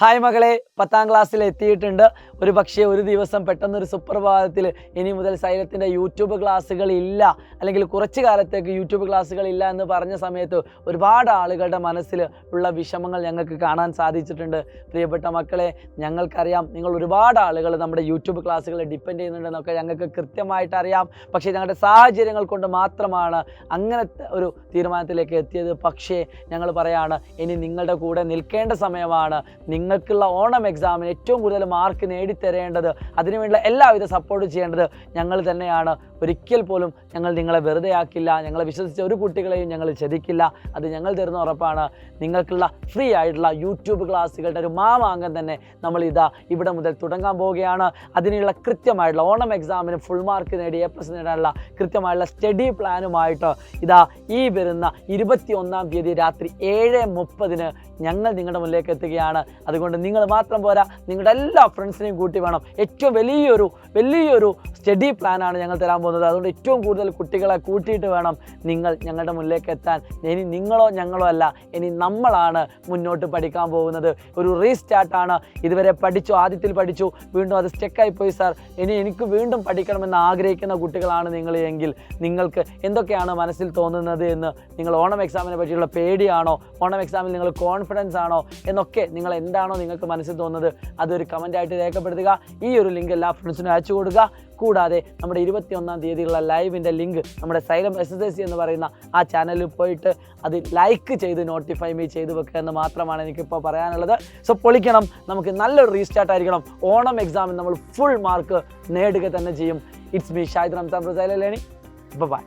Hi മകളെ, 10ാം ക്ലാസ്സിൽ എത്തിയിട്ടുണ്ട്. ഒരു പക്ഷേ ഒരു ദിവസം പെട്ടെന്നൊരു സുപ്രഭാതത്തിൽ ഇനി മുതൽ സൈലത്തിൻ്റെ യൂട്യൂബ് ക്ലാസ്സുകൾ ഇല്ല, അല്ലെങ്കിൽ കുറച്ച് കാലത്തേക്ക് യൂട്യൂബ് ക്ലാസ്സുകൾ ഇല്ല എന്ന് പറഞ്ഞ സമയത്ത് ഒരുപാട് ആളുകളുടെ മനസ്സിൽ ഉള്ള വിഷമങ്ങൾ ഞങ്ങൾക്ക് കാണാൻ സാധിച്ചിട്ടുണ്ട്. പ്രിയപ്പെട്ട മക്കളെ, ഞങ്ങൾക്കറിയാം നിങ്ങൾ ഒരുപാട് ആളുകൾ നമ്മുടെ യൂട്യൂബ് ക്ലാസ്സുകളെ ഡിപ്പെൻഡ് ചെയ്യുന്നുണ്ടെന്നൊക്കെ ഞങ്ങൾക്ക് കൃത്യമായിട്ട് അറിയാം. പക്ഷേ ഞങ്ങളുടെ സാഹചര്യങ്ങൾ കൊണ്ട് മാത്രമാണ് അങ്ങനത്തെ ഒരു തീരുമാനത്തിലേക്ക് എത്തിയത്. പക്ഷേ ഞങ്ങൾ പറയാണ്, ഇനി നിങ്ങളുടെ കൂടെ നിൽക്കേണ്ട സമയമാണ്. നിങ്ങൾക്കുള്ള ഓണം എക്സാമിന് ഏറ്റവും കൂടുതൽ മാർക്ക് നേടിത്തരേണ്ടത്, അതിനുവേണ്ടിയുള്ള എല്ലാവിധ സപ്പോർട്ട് ചെയ്യേണ്ടത് ഞങ്ങൾ തന്നെയാണ്. ഒരിക്കൽ പോലും ഞങ്ങൾ നിങ്ങളെ വെറുതെ ആക്കില്ല. ഞങ്ങളെ വിശ്വസിച്ച ഒരു കുട്ടികളെയും ഞങ്ങൾ ചതിക്കില്ല. അത് ഞങ്ങൾ തരുന്ന ഉറപ്പാണ്. നിങ്ങൾക്കുള്ള ഫ്രീ ആയിട്ടുള്ള യൂട്യൂബ് ക്ലാസ്സുകളുടെ ഒരു മാമാങ്കം തന്നെ നമ്മൾ ഇവിടെ മുതൽ തുടങ്ങാൻ പോവുകയാണ്. അതിനുള്ള കൃത്യമായിട്ടുള്ള ഓണം എക്സാമിന് ഫുൾ മാർക്ക് നേടി A+ നേടാനുള്ള കൃത്യമായിട്ടുള്ള സ്റ്റഡി പ്ലാനുമായിട്ട് ഈ വരുന്ന 21-ാം തീയതി രാത്രി 7:30 ഞങ്ങൾ നിങ്ങളുടെ മുന്നിലേക്ക് എത്തുകയാണ്. അതുകൊണ്ട് നിങ്ങൾ മാത്രം പോരാ, നിങ്ങളുടെ എല്ലാ ഫ്രണ്ട്സിനെയും കൂട്ടി വേണം. ഏറ്റവും വലിയൊരു സ്റ്റഡി പ്ലാനാണ് ഞങ്ങൾ തരാൻ പോകുന്നത്. അതുകൊണ്ട് ഏറ്റവും കൂടുതൽ കുട്ടികളെ കൂട്ടിയിട്ട് വേണം നിങ്ങൾ ഞങ്ങളുടെ മുന്നിലേക്ക് എത്താൻ. ഇനി നിങ്ങളോ ഞങ്ങളോ അല്ല, ഇനി നമ്മളാണ് മുന്നോട്ട് പഠിക്കാൻ പോകുന്നത്. ഒരു റീസ്റ്റാർട്ടാണ്. ഇതുവരെ ആദ്യത്തിൽ പഠിച്ചു, വീണ്ടും അത് സ്റ്റെക്കായിപ്പോയി സാർ, ഇനി എനിക്ക് വീണ്ടും പഠിക്കണമെന്ന് ആഗ്രഹിക്കുന്ന കുട്ടികളാണ് നിങ്ങൾ എങ്കിൽ നിങ്ങൾക്ക് എന്തൊക്കെയാണ് മനസ്സിൽ തോന്നുന്നത് എന്ന്, നിങ്ങൾ ഓണം എക്സാമിനെ പറ്റിയുള്ള പേടിയാണോ, ഓണം എക്സാമിൽ നിങ്ങൾ കോൺഫിഡൻസ് ആണോ എന്നൊക്കെ, നിങ്ങൾ എന്താണോ നിങ്ങൾക്ക് മനസ്സിൽ തോന്നുന്നത് അതൊരു കമൻ്റായിട്ട് രേഖപ്പെടുത്തുക. ഈ ഒരു ലിങ്ക് എല്ലാ ഫ്രണ്ട്സിനും അയച്ചു കൊടുക്കുക. കൂടാതെ നമ്മുടെ 21-ാം തീയതിയുള്ള ലൈവിൻ്റെ ലിങ്ക് നമ്മുടെ സൈലം SSC എന്ന് പറയുന്ന ആ ചാനലിൽ പോയിട്ട് അത് ലൈക്ക് ചെയ്ത് നോട്ടിഫൈ ചെയ്ത് വെക്കുക എന്ന് മാത്രമാണ് എനിക്കിപ്പോൾ പറയാനുള്ളത്. സോ പൊളിക്കണം, നമുക്ക് നല്ലൊരു റീസ്റ്റാർട്ട് ആയിരിക്കണം. ഓണം എക്സാമിൽ നമ്മൾ ഫുൾ മാർക്ക് നേടുക തന്നെ ചെയ്യും. It's me Shahid Ramzan from Xylem learning. By.